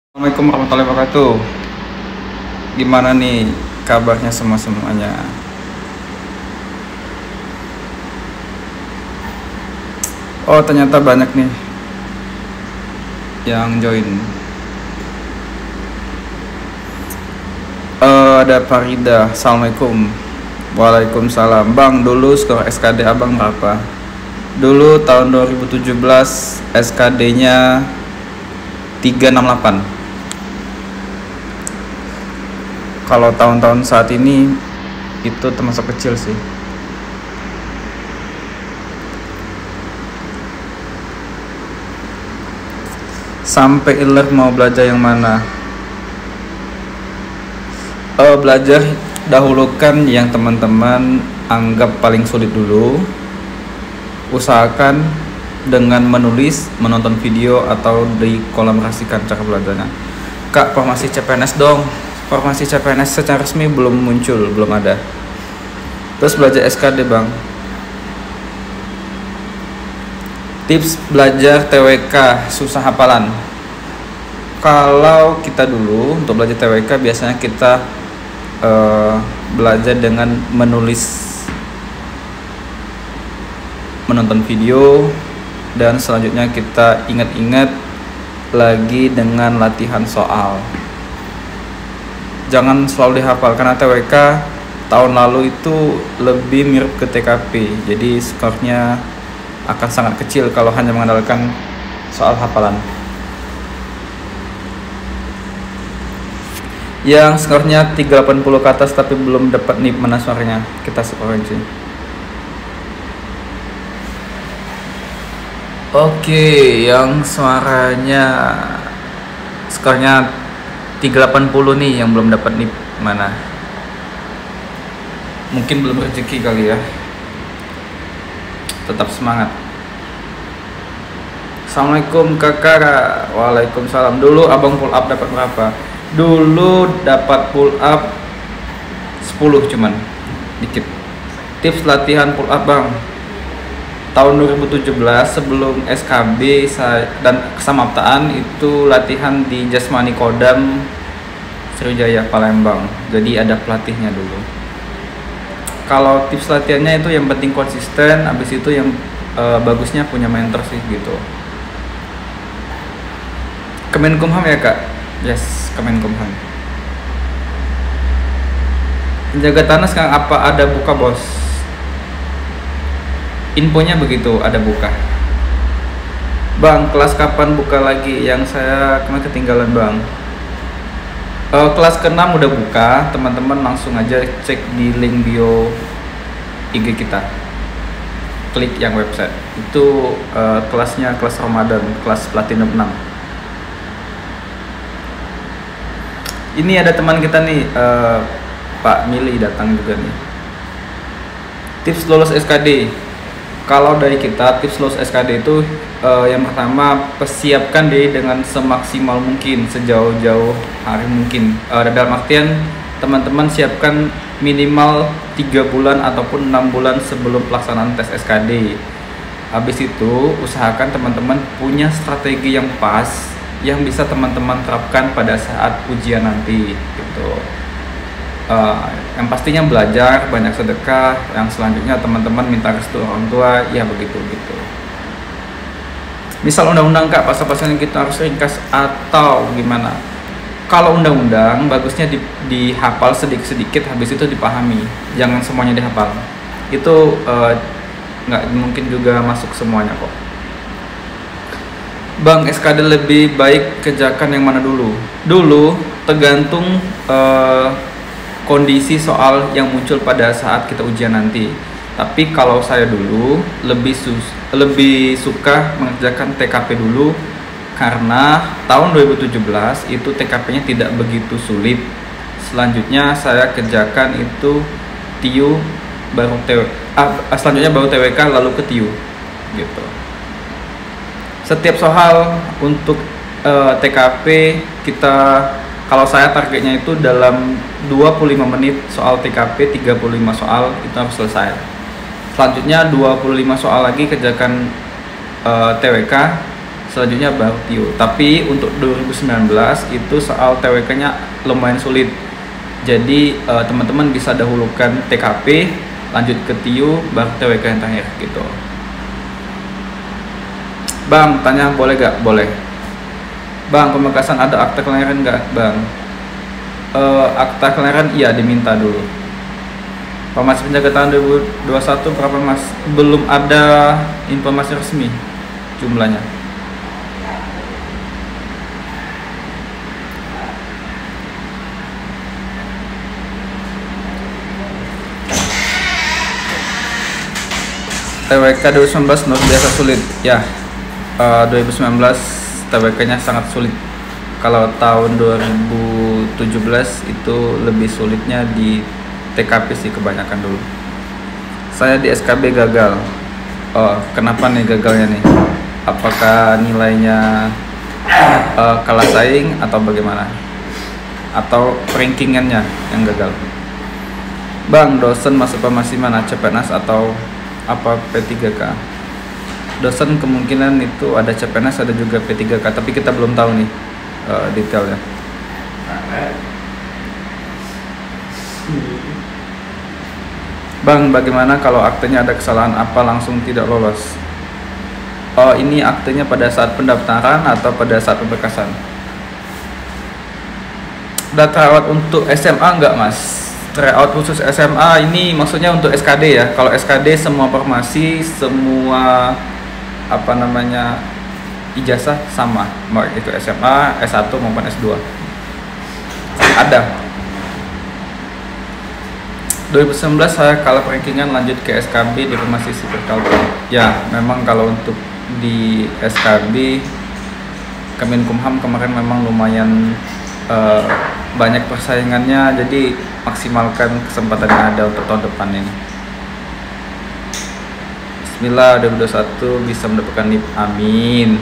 Assalamualaikum warahmatullahi wabarakatuh. Gimana nih kabarnya semuanya? Oh, ternyata banyak nih yang join. Ada Farida. Assalamualaikum. Waalaikumsalam. Bang, dulu skor SKD abang berapa? Dulu tahun 2017 SKD-nya 368. Kalau tahun-tahun saat ini itu termasuk kecil sih. Sampai iler mau belajar yang mana? Belajar dahulukan yang teman-teman anggap paling sulit dulu. Usahakan dengan menulis, menonton video, atau dikolaborasikan cara belajarnya. Kak, formasi CPNS dong. Formasi CPNS secara resmi belum muncul, belum ada. Terus belajar SKD bang. Tips belajar TWK susah hafalan. Kalau kita dulu untuk belajar TWK biasanya kita belajar dengan menulis, menonton video, dan selanjutnya kita ingat-ingat lagi dengan latihan soal. Jangan selalu dihafal karena TWK tahun lalu itu lebih mirip ke TKP, jadi skornya akan sangat kecil kalau hanya mengandalkan soal hafalan. Yang skornya 380 ke atas tapi belum dapat nih mana suaranya, kita skorin sih. Oke, yang suaranya skornya 380 nih yang belum dapat nih mana. Mungkin belum rezeki kali ya. Tetap semangat. Assalamualaikum kakak. Waalaikumsalam. Dulu abang pull up dapat berapa? Dulu dapat pull up 10 cuman dikit. Tips latihan pull up bang. Tahun 2017 sebelum SKB dan kesamaptaan itu latihan di Jasmani Kodam Sriwijaya Palembang. Jadi ada pelatihnya dulu. Kalau tips latihannya itu yang penting konsisten, habis itu yang bagusnya punya mentor sih gitu. Kemenkumham ya kak? Yes, Kemenkumham. Penjaga tanah sekarang apa ada buka bos? Infonya begitu, ada buka. Bang, kelas kapan buka lagi? Yang saya kena ketinggalan bang. Kelas ke-6 udah buka, teman-teman langsung aja cek di link bio IG kita. Klik yang website. Itu kelasnya kelas Ramadan, kelas Platinum 6. Ini ada teman kita nih, Pak Mili datang juga nih. Tips lulus SKD. Kalau dari kita tips lulus SKD itu yang pertama persiapkan diri dengan semaksimal mungkin, sejauh-jauh hari mungkin. Dalam artian teman-teman siapkan minimal 3 bulan ataupun 6 bulan sebelum pelaksanaan tes SKD. Habis itu usahakan teman-teman punya strategi yang pas yang bisa teman-teman terapkan pada saat ujian nanti gitu. Yang pastinya belajar, banyak sedekah, yang selanjutnya teman-teman minta restu orang tua, ya begitu gitu. Misal undang-undang kak, pasal-pasalnya kita harus ringkas atau gimana? Kalau undang-undang bagusnya dihafal sedikit-sedikit, habis itu dipahami, jangan semuanya dihafal. Itu nggak mungkin juga masuk semuanya kok. Bang, SKD lebih baik kerjakan yang mana dulu? Dulu tergantung kondisi soal yang muncul pada saat kita ujian nanti. Tapi kalau saya dulu lebih suka mengerjakan TKP dulu karena tahun 2017 itu TKP-nya tidak begitu sulit. Selanjutnya saya kerjakan itu TIU baru selanjutnya baru TWK lalu ke TIU gitu. Setiap soal untuk TKP kita, kalau saya targetnya itu dalam 25 menit soal TKP, 35 soal itu harus selesai. Selanjutnya 25 soal lagi kerjakan TWK, selanjutnya baru TIO. Tapi untuk 2019 itu soal TWK-nya lumayan sulit. Jadi teman-teman bisa dahulukan TKP, lanjut ke TIO, baru TWK yang terakhir gitu. Bang, tanya boleh gak? Boleh. Bang, pemekasan ada akta kelahiran gak? Bang, akta kelahiran iya diminta dulu. Farmasi penjaga tahun 2021 berapa mas? Belum ada informasi resmi jumlahnya. TWK 2019 luar biasa sulit ya. 2019 TWK-nya sangat sulit. Kalau tahun 2017 itu lebih sulitnya di TKP sih kebanyakan dulu. Saya di SKB gagal. Oh, kenapa nih gagalnya nih? Apakah nilainya kalah saing atau bagaimana? Atau rankingannya yang gagal? Bang, dosen masuk farmasi mana? CPNS atau apa P3K? Dosen kemungkinan itu ada CPNS, ada juga P3K, tapi kita belum tahu nih detailnya. Bang, bagaimana kalau aktenya ada kesalahan apa langsung tidak lolos? Oh, ini aktenya pada saat pendaftaran atau pada saat pemberkasan? Udah terawat untuk SMA enggak mas? Tryout khusus SMA ini maksudnya untuk SKD ya. Kalau SKD semua farmasi, semua apa namanya ijazah sama, mau itu SMA, S1 maupun S2 ada. 2019 saya kalah rankingan, lanjut ke SKB di farmasi sipil Kalteng. Ya, memang kalau untuk di SKB Kemenkumham kemarin memang lumayan banyak persaingannya, jadi maksimalkan kesempatan yang ada untuk tahun depan ini. Bismillah 2021 bisa mendapatkan NIP, amin.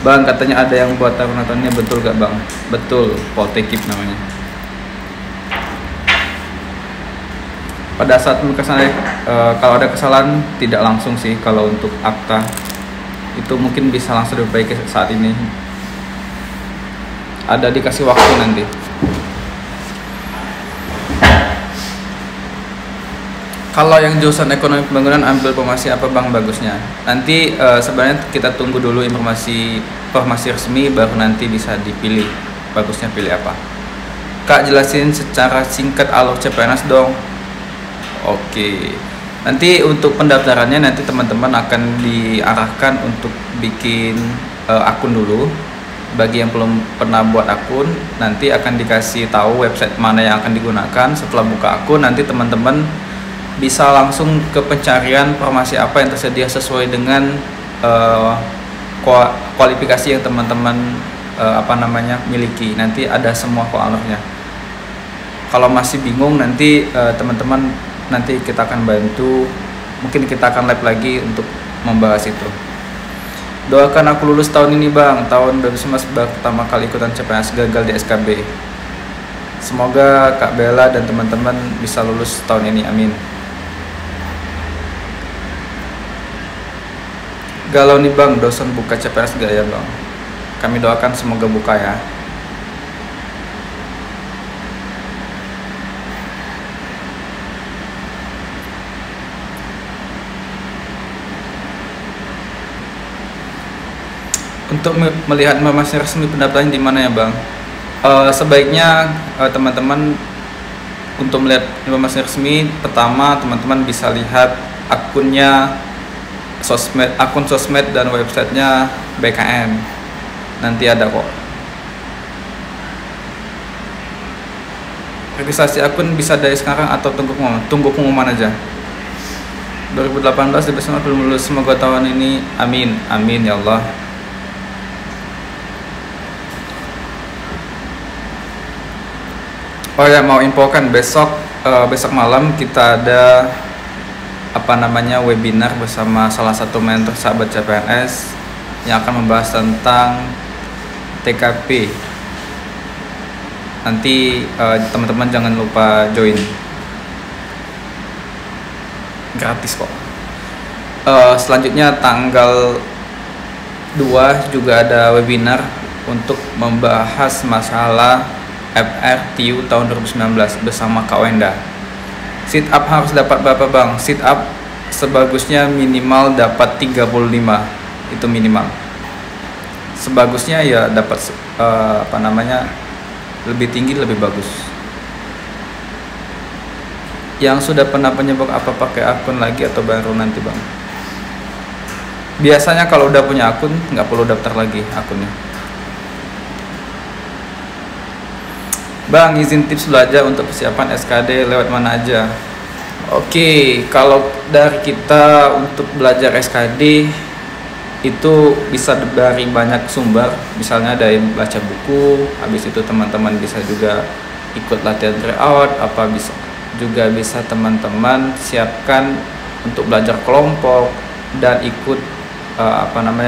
Bang, katanya ada yang buat taruna-tarunanya, betul gak bang? Betul, Poltekip namanya. Pada saat pemberkasan kalau ada kesalahan tidak langsung sih. Kalau untuk akta itu mungkin bisa langsung diperbaiki saat ini. Ada dikasih waktu nanti. Kalau yang jurusan ekonomi pembangunan ambil farmasi apa bang bagusnya? Nanti sebenarnya kita tunggu dulu informasi farmasi resmi, baru nanti bisa dipilih bagusnya pilih apa. Kak, jelasin secara singkat alur CPNS dong. Oke, nanti untuk pendaftarannya nanti teman-teman akan diarahkan untuk bikin akun dulu. Bagi yang belum pernah buat akun, nanti akan dikasih tahu website mana yang akan digunakan. Setelah buka akun, nanti teman-teman bisa langsung ke pencarian farmasi apa yang tersedia sesuai dengan kualifikasi yang teman-teman miliki. Nanti ada semua alurnya. Kalau masih bingung, nanti teman-teman nanti kita akan bantu, mungkin kita akan live lagi untuk membahas itu. Doakan aku lulus tahun ini bang. Tahun 2019 pertama kali ikutan CPNS, gagal di SKB. Semoga Kak Bella dan teman-teman bisa lulus tahun ini, amin. Galau nih bang, dosen buka CPNS gak ya bang? Kami doakan semoga buka ya. Untuk melihat informasi resmi pendaftaran di mana ya bang? Sebaiknya teman-teman untuk melihat informasi resmi, pertama teman-teman bisa lihat akunnya akun sosmed dan websitenya BKN. Nanti ada kok. Registrasi akun bisa dari sekarang atau tunggu pengumuman aja. 2018 bersama belum lulus, semoga tahun ini, amin, amin ya Allah. Oh ya, mau infokan besok malam kita ada webinar bersama salah satu mentor sahabat CPNS yang akan membahas tentang TKP. Nanti teman-teman jangan lupa join, gratis kok. Selanjutnya tanggal 2 juga ada webinar untuk membahas masalah FRTU tahun 2019 bersama Kak Wenda. Sit up harus dapat berapa bang? Sit up sebagusnya minimal dapat 35, itu minimal. Sebagusnya ya dapat lebih tinggi lebih bagus. Yang sudah pernah penyebab apa pakai akun lagi atau baru nanti bang? Biasanya kalau udah punya akun nggak perlu daftar lagi akunnya. Bang, izin tips belajar untuk persiapan SKD lewat mana aja? Oke, kalau dari kita untuk belajar SKD itu bisa dari banyak sumber, misalnya dari baca buku, habis itu teman-teman bisa juga ikut latihan tryout, juga bisa teman-teman siapkan untuk belajar kelompok dan ikut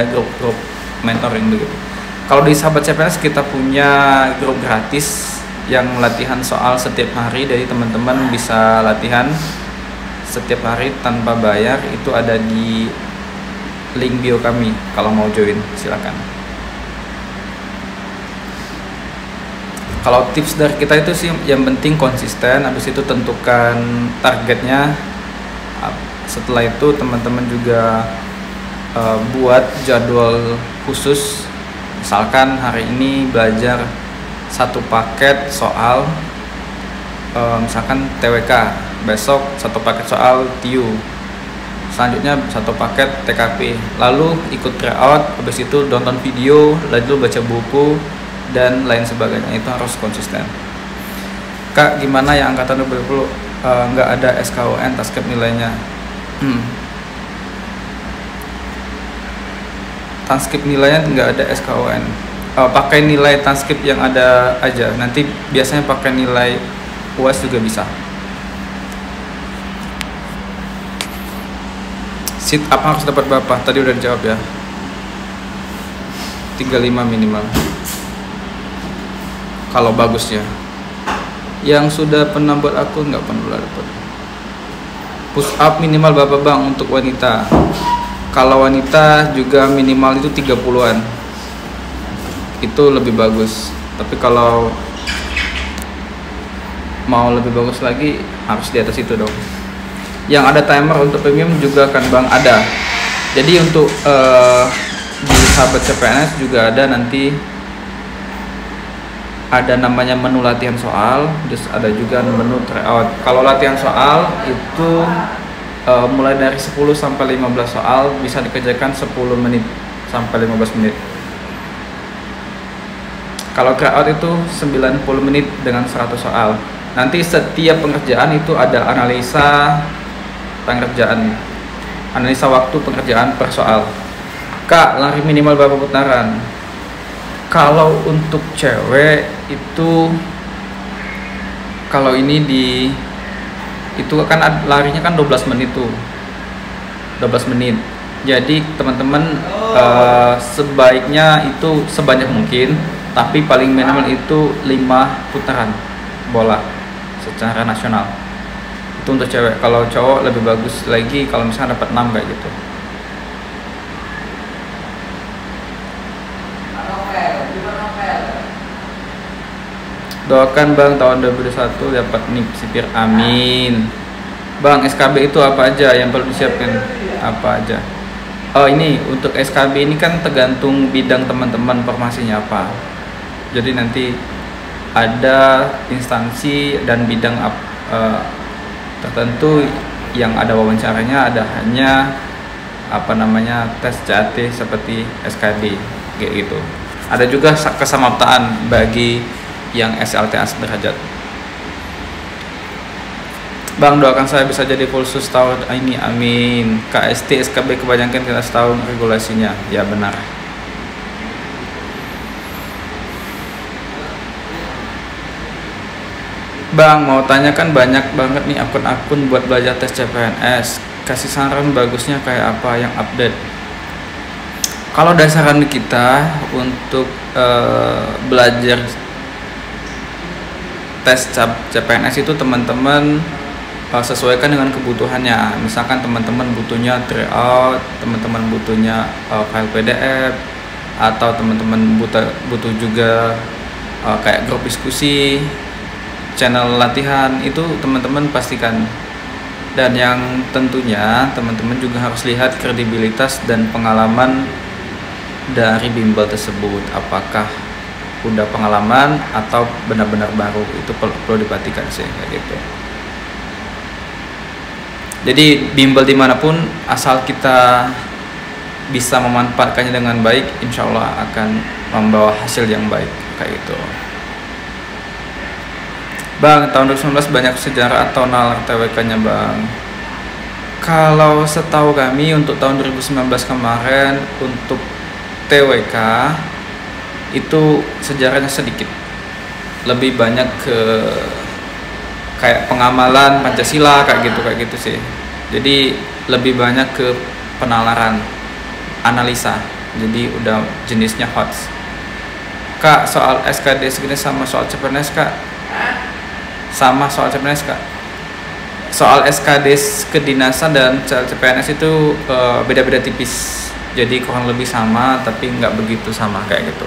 grup-grup mentoring begitu. Kalau di Sahabat CPNS kita punya grup gratis yang latihan soal setiap hari, dari teman-teman bisa latihan setiap hari tanpa bayar, itu ada di link bio kami. Kalau mau join silakan. Kalau tips dari kita itu sih yang penting konsisten, habis itu tentukan targetnya. Setelah itu teman-teman juga buat jadwal khusus, misalkan hari ini belajar satu paket soal misalkan TWK, besok satu paket soal TIU, selanjutnya satu paket TKP, lalu ikut tryout, habis itu nonton video, lalu baca buku dan lain sebagainya. Itu harus konsisten. Kak, gimana yang angkatan 2020 nggak ada SKUN taskep nilainya? Transkrip nilainya nggak ada SKUN, pakai nilai transkrip yang ada aja. Nanti biasanya pakai nilai UAS juga bisa. Sit up harus dapat berapa? Tadi udah dijawab ya, 35 minimal kalau bagusnya. Yang sudah pernah buat akun nggak pernah dapat. Push up minimal berapa bang untuk wanita? Kalau wanita juga minimal itu 30-an, itu lebih bagus. Tapi kalau mau lebih bagus lagi harus di atas itu dong. Yang ada timer untuk premium juga kan bang? Ada. Jadi untuk di Sahabat CPNS juga ada, nanti ada namanya menu latihan soal, terus ada juga menu tryout. Kalau latihan soal itu mulai dari 10 sampai 15 soal, bisa dikerjakan 10 menit sampai 15 menit. Kalau tryout itu 90 menit dengan 100 soal. Nanti setiap pengerjaan itu ada analisa waktu pengerjaan per soal. Kak, lari minimal berapa putaran? Kalau untuk cewek itu, kalau ini itu kan larinya kan 12 menit tuh, 12 menit. Jadi teman-teman sebaiknya itu sebanyak mungkin, tapi paling minimal itu 5 putaran bola secara nasional. Itu untuk cewek. Kalau cowok lebih bagus lagi kalau misalnya dapat 6 kayak gitu. Doakan bang tahun 2021 dapat NIP sipir, amin. Bang, SKB itu apa aja yang perlu disiapkan? Apa aja? Oh, ini untuk SKB ini kan tergantung bidang teman-teman formasinya apa. Jadi nanti ada instansi dan bidang tertentu yang ada wawancaranya, ada hanya tes CAT seperti SKD kayak gitu. Ada juga kesamaptaan bagi yang SLTA sederajat. Bang, doakan saya bisa jadi full sus tahun ini, amin. KST SKB kebanyakan kita setahun regulasinya, ya benar. Bang, mau tanyakan banyak banget nih akun-akun buat belajar tes CPNS. Kasih saran bagusnya kayak apa yang update? Kalau saran kita untuk belajar tes CPNS itu teman-teman sesuaikan dengan kebutuhannya. Misalkan teman-teman butuhnya tryout, teman-teman butuhnya file PDF, atau teman-teman butuh juga kayak grup diskusi, channel latihan, itu teman-teman pastikan. Dan yang tentunya teman-teman juga harus lihat kredibilitas dan pengalaman dari bimbel tersebut, apakah udah pengalaman atau benar-benar baru. Itu perlu diperhatikan sih kayak gitu. Jadi bimbel dimanapun asal kita bisa memanfaatkannya dengan baik, insya Allah akan membawa hasil yang baik kayak gitu. Bang, tahun 2019 banyak sejarah atau nalar TWK-nya Bang? Kalau setahu kami untuk tahun 2019 kemarin untuk TWK itu sejarahnya sedikit, lebih banyak ke kayak pengamalan Pancasila kayak gitu sih. Jadi lebih banyak ke penalaran, analisa. Jadi udah jenisnya HOTS. Kak, soal SKD segini sama soal CPNS Kak? Sama soal CPNS Kak. Soal SKD kedinasan dan CPNS itu beda-beda tipis. Jadi kurang lebih sama tapi nggak begitu sama kayak gitu.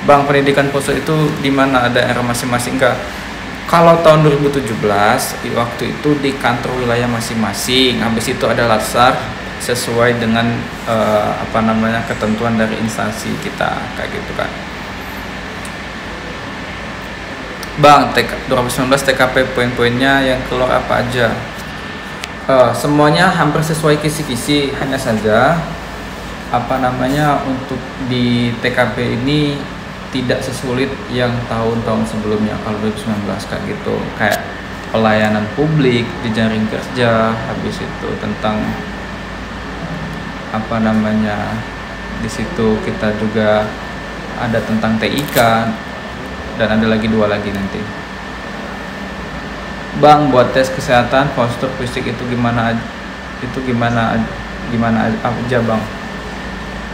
Bang, pendidikan poso itu di mana ada era masing-masing Kak? Kalau tahun 2017 waktu itu di kantor wilayah masing-masing. Habis itu ada latsar sesuai dengan ketentuan dari instansi kita kayak gitu kan. Bang, 2019 TKP poin-poinnya yang keluar apa aja? Semuanya hampir sesuai kisi-kisi, hanya saja untuk di TKP ini tidak sesulit yang tahun-tahun sebelumnya. Kalau 2019 kayak gitu, kayak pelayanan publik di jaring kerja, habis itu tentang di situ kita juga ada tentang TIK, dan ada lagi 2 lagi nanti. Bang, buat tes kesehatan postur fisik itu gimana aja Bang?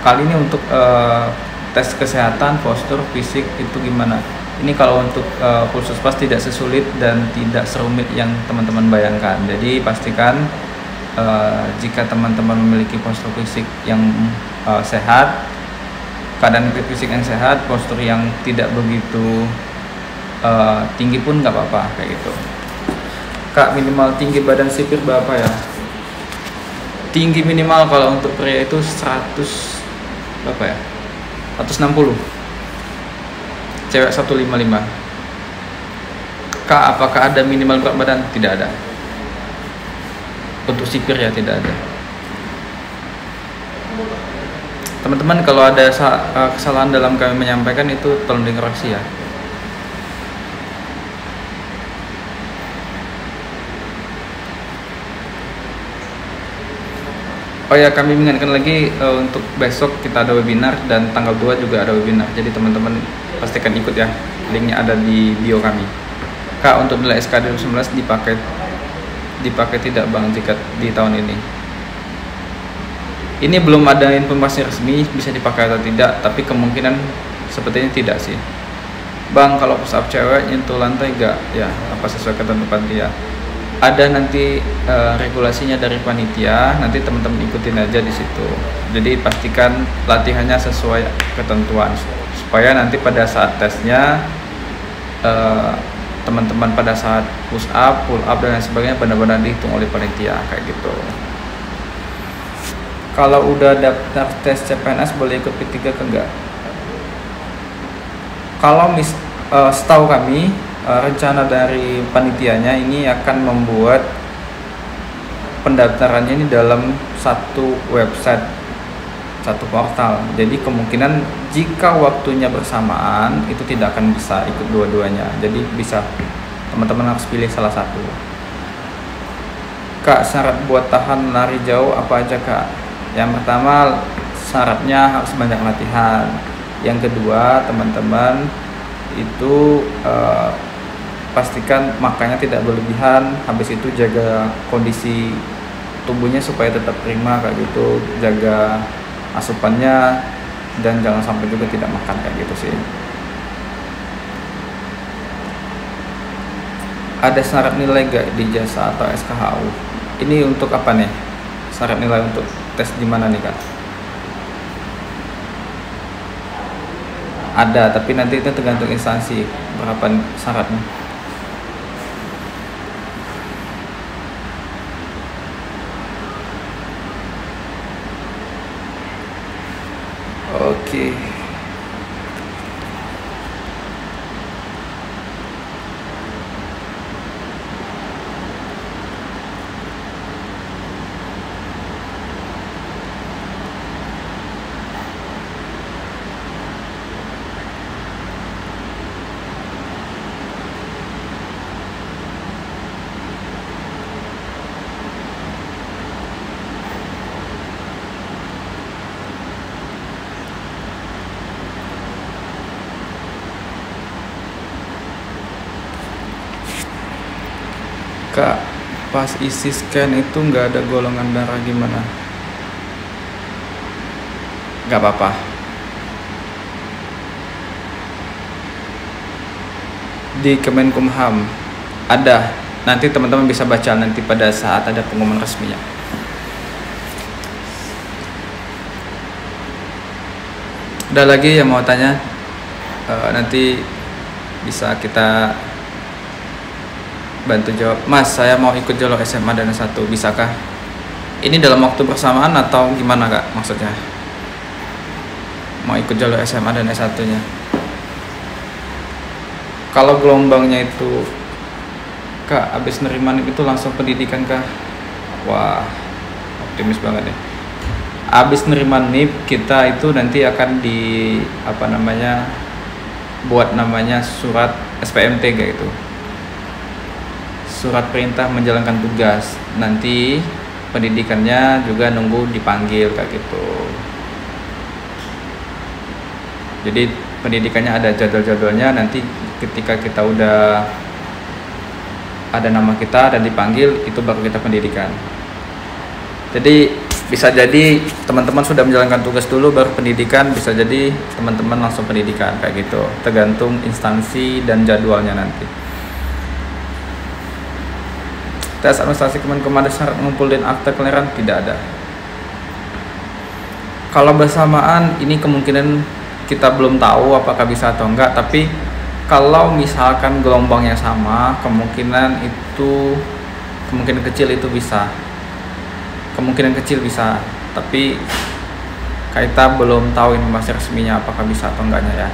Kali ini untuk tes kesehatan postur fisik itu gimana? Ini kalau untuk Puskesmas tidak sesulit dan tidak serumit yang teman-teman bayangkan. Jadi pastikan jika teman-teman memiliki postur fisik yang sehat, keadaan fisik yang sehat, postur yang tidak begitu tinggi pun nggak apa-apa kayak gitu. Kak, minimal tinggi badan sipir berapa ya? Tinggi minimal kalau untuk pria itu 100 berapa ya? 160. Cewek 155. Kak, apakah ada minimal berat badan? Tidak ada. Untuk sipir ya tidak ada. Teman-teman, kalau ada kesalahan dalam kami menyampaikan itu tolong dikoreksi ya. Oh ya, kami mengingatkan lagi untuk besok kita ada webinar dan tanggal 2 juga ada webinar. Jadi teman-teman pastikan ikut ya. Linknya ada di bio kami. Kak, untuk nilai SKD 2019 dipakai tidak Bang jika di tahun ini? Ini belum ada informasi resmi bisa dipakai atau tidak, tapi kemungkinan sepertinya tidak sih. Bang, kalau push up cewek nyentuh lantai enggak? Ya, apa sesuai ketentuan panitia? Ada nanti regulasinya dari panitia, nanti teman-teman ikutin aja di situ. Jadi pastikan latihannya sesuai ketentuan supaya nanti pada saat tesnya teman-teman pada saat push up, pull up dan lain sebagainya benar-benar dihitung oleh panitia kayak gitu. Kalau udah daftar tes CPNS boleh ikut P3 ke enggak? Kalau setahu kami rencana dari panitianya ini akan membuat pendaftarannya ini dalam satu website, satu portal. Jadi kemungkinan jika waktunya bersamaan itu tidak akan bisa ikut dua-duanya. Jadi bisa teman-teman harus pilih salah satu. Kak, syarat buat tahan lari jauh apa aja Kak? Yang pertama syaratnya harus banyak latihan. Yang kedua teman-teman itu pastikan makannya tidak berlebihan. Habis itu jaga kondisi tubuhnya supaya tetap prima kayak gitu, jaga asupannya dan jangan sampai juga tidak makan kayak gitu sih. Ada syarat nilai gak di jasa atau SKHU? Ini untuk apa nih? Syarat nilai untuk tes di mana nih Kak? ada, tapi nanti itu tergantung instansi berapa syaratnya. Oke. Kak, pas isi scan itu nggak ada golongan darah gimana? Nggak apa-apa. Di Kemenkumham ada. Nanti teman-teman bisa baca nanti pada saat ada pengumuman resminya. Ada lagi yang mau tanya? Nanti bisa kita bantu jawab. Mas, saya mau ikut jalur SMA dan S1, bisakah? Ini dalam waktu bersamaan atau gimana Kak maksudnya? Mau ikut jalur SMA dan S1 nya. Kalau gelombangnya itu Kak, abis nerima NIP itu langsung pendidikan kah? Wah, optimis banget ya. Abis nerima NIP kita itu nanti akan buat namanya surat SPMT gitu, surat perintah menjalankan tugas. Nanti pendidikannya juga nunggu dipanggil kayak gitu. Jadi pendidikannya ada jadwal-jadwalnya, nanti ketika kita udah ada nama kita dan dipanggil, itu baru kita pendidikan. Jadi bisa jadi teman-teman sudah menjalankan tugas dulu baru pendidikan, bisa jadi teman-teman langsung pendidikan kayak gitu, tergantung instansi dan jadwalnya nanti. Tes administrasi Kemenkum ada syarat ngumpulin akte kelahiran? Tidak ada. Kalau bersamaan ini kemungkinan kita belum tahu apakah bisa atau enggak, tapi kalau misalkan gelombangnya sama, kemungkinan kecil itu bisa. Kemungkinan kecil bisa, tapi kita belum tahu informasi resminya apakah bisa atau enggaknya ya.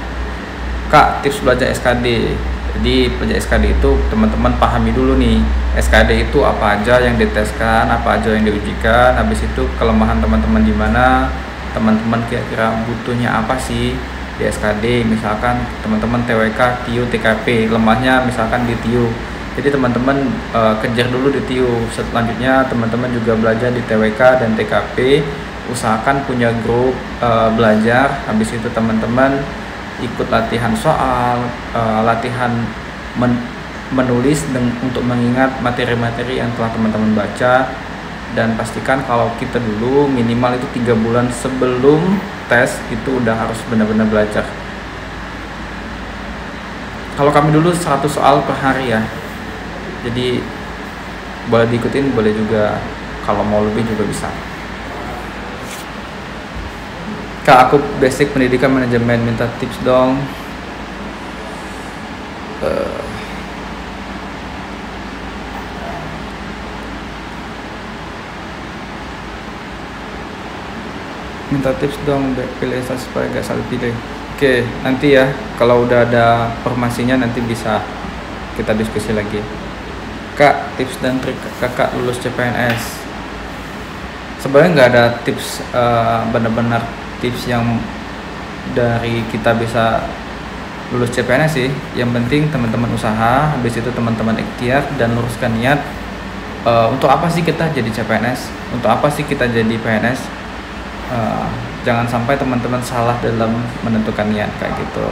Kak, tips belajar SKD. Jadi belajar SKD itu teman-teman pahami dulu nih, SKD itu apa aja yang diteskan, apa aja yang diujikan, habis itu kelemahan teman-teman di mana, teman-teman kira-kira butuhnya apa sih di SKD. Misalkan teman-teman TWK, TIU, TKP, lemahnya misalkan di TIU, jadi teman-teman kejar dulu di TIU. Selanjutnya teman-teman juga belajar di TWK dan TKP, usahakan punya grup belajar. Habis itu teman-teman ikut latihan soal, latihan menulis untuk mengingat materi-materi yang telah teman-teman baca. Dan pastikan kalau kita dulu minimal itu 3 bulan sebelum tes itu udah harus benar-benar belajar. Kalau kami dulu 100 soal per hari ya, jadi boleh diikutin, boleh juga kalau mau lebih juga bisa. Kak, aku basic pendidikan manajemen, minta tips dong. Minta tips dong pilih instansi supaya gak salah pilih. Oke, nanti ya kalau udah ada informasinya nanti bisa kita diskusi lagi. Kak, tips dan trik kakak lulus CPNS. Sebenarnya nggak ada tips benar-benar tips yang dari kita bisa lulus CPNS sih. Yang penting teman-teman usaha, habis itu teman-teman ikhtiar dan luruskan niat. Untuk apa sih kita jadi CPNS? Untuk apa sih kita jadi PNS? Jangan sampai teman-teman salah dalam menentukan niat kayak gitu.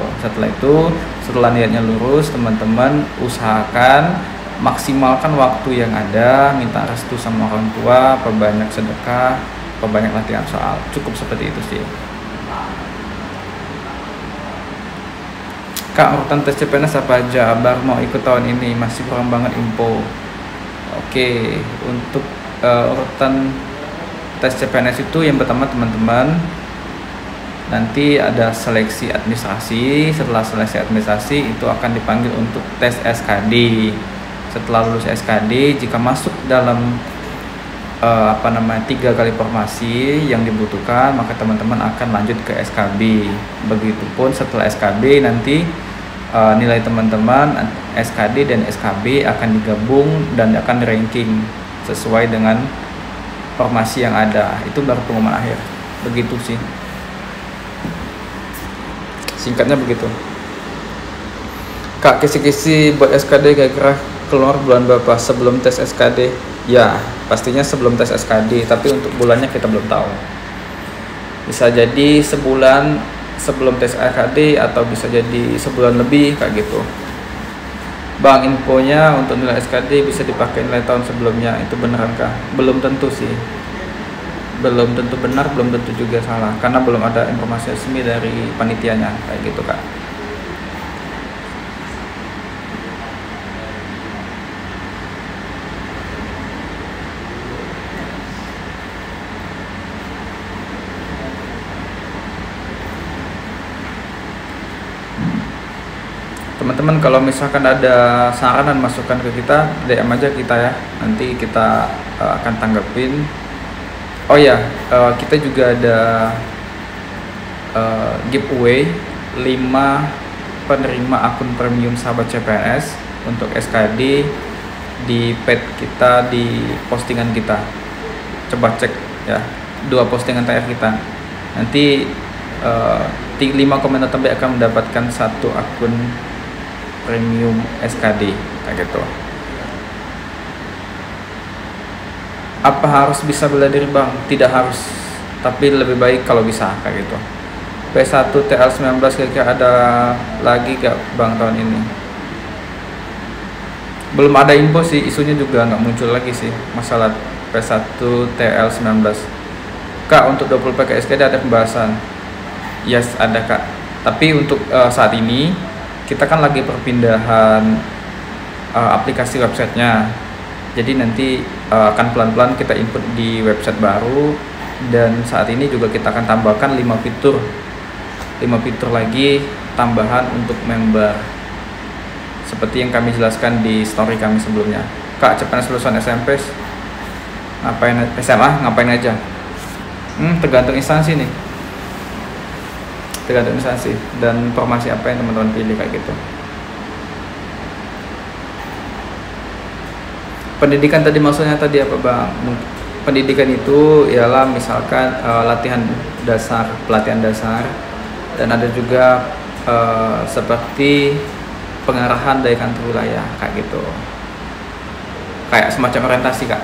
Setelah niatnya lurus, teman-teman usahakan maksimalkan waktu yang ada, minta restu sama orang tua, perbanyak sedekah, perbanyak latihan soal. Cukup seperti itu sih. Kak, urutan tes CPNS apa aja? Baru mau ikut tahun ini, masih kurang banget info. Oke, untuk urutan tes CPNS itu yang pertama teman-teman nanti ada seleksi administrasi. Setelah seleksi administrasi itu akan dipanggil untuk tes SKD. Setelah lulus SKD, jika masuk dalam 3 kali formasi yang dibutuhkan, maka teman-teman akan lanjut ke SKB. Begitupun setelah SKB nanti nilai teman-teman SKD dan SKB akan digabung dan akan ranking sesuai dengan formasi yang ada. Itu baru pengumuman akhir. Begitu sih, singkatnya begitu. Kak, kisi-kisi buat SKD kira-kira keluar bulan berapa sebelum tes SKD? Ya, pastinya sebelum tes SKD, tapi untuk bulannya kita belum tahu. Bisa jadi sebulan sebelum tes SKD atau bisa jadi sebulan lebih kayak gitu. Bang, infonya untuk nilai SKD bisa dipakai nilai tahun sebelumnya, itu benerankah? Belum tentu sih. Belum tentu benar, belum tentu juga salah, karena belum ada informasi resmi dari panitianya kayak gitu, Kak. Teman-teman, kalau misalkan ada saran dan masukan ke kita, DM aja kita ya, nanti kita akan tanggapin. Oh ya, kita juga ada giveaway 5 penerima akun premium sahabat CPNS untuk SKD di page kita, di postingan kita. Coba cek ya, 2 postingan terakhir kita. Nanti 5 komentar terbaik akan mendapatkan 1 akun premium SKD kayak gitu. Apa harus bisa bela diri, Bang? Tidak harus, tapi lebih baik kalau bisa kayak gitu. P1 TL19 kira-kira ada lagi gak, Bang, tahun ini? Belum ada info sih, isunya juga nggak muncul lagi sih masalah P1 TL19. Kak, untuk 20 pakai SKD ada pembahasan? Yes, ada, Kak. Tapi untuk saat ini kita kan lagi perpindahan aplikasi websitenya, jadi nanti akan pelan-pelan kita input di website baru, dan saat ini juga kita akan tambahkan 5 fitur lagi tambahan untuk member, seperti yang kami jelaskan di story kami sebelumnya. Kak, CPNS lulusan SMP ngapain, SMA ngapain aja? Tergantung instansi nih, tergantung instansi dan formasi apa yang teman-teman pilih kayak gitu. Pendidikan tadi maksudnya tadi apa, Bang? Pendidikan itu ialah misalkan pelatihan dasar, dan ada juga seperti pengarahan dari kantor wilayah kayak gitu, kayak semacam orientasi, Kak.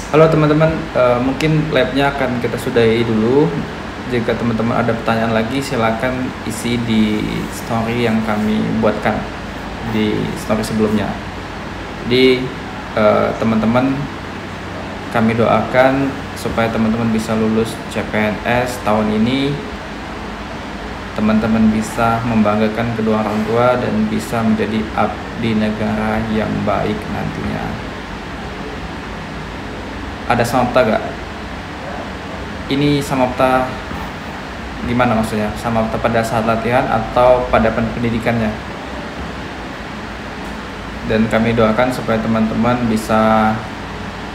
Halo teman-teman, mungkin labnya akan kita sudahi dulu. Jika teman-teman ada pertanyaan lagi, silakan isi di story yang kami buatkan di story sebelumnya. Jadi teman-teman, kami doakan supaya teman-teman bisa lulus CPNS tahun ini, teman-teman bisa membanggakan kedua orang tua dan bisa menjadi abdi negara yang baik nantinya. Ada samapta gak? Ini samapta gimana maksudnya? Samapta pada saat latihan atau pada pendidikannya? Dan kami doakan supaya teman-teman bisa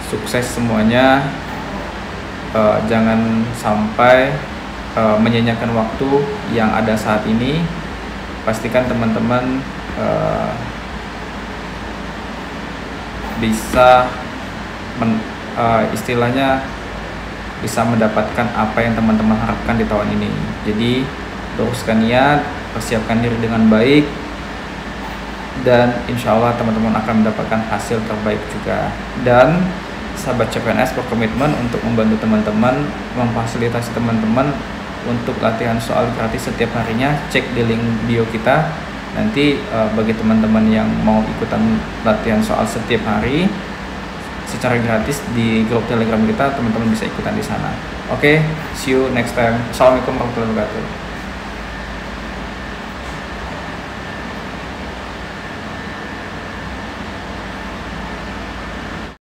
sukses semuanya. Jangan sampai menyanyiakan waktu yang ada saat ini. Pastikan teman-teman bisa istilahnya bisa mendapatkan apa yang teman-teman harapkan di tahun ini. Jadi teruskan niat, persiapkan diri dengan baik, dan insya Allah teman-teman akan mendapatkan hasil terbaik juga. Dan sahabat CPNS berkomitmen untuk membantu teman-teman, memfasilitasi teman-teman untuk latihan soal gratis setiap harinya. Cek di link bio kita. Nanti bagi teman-teman yang mau ikutan latihan soal setiap hari secara gratis di grup Telegram kita, teman-teman bisa ikutan di sana. Oke, see you next time. Assalamualaikum warahmatullahi wabarakatuh.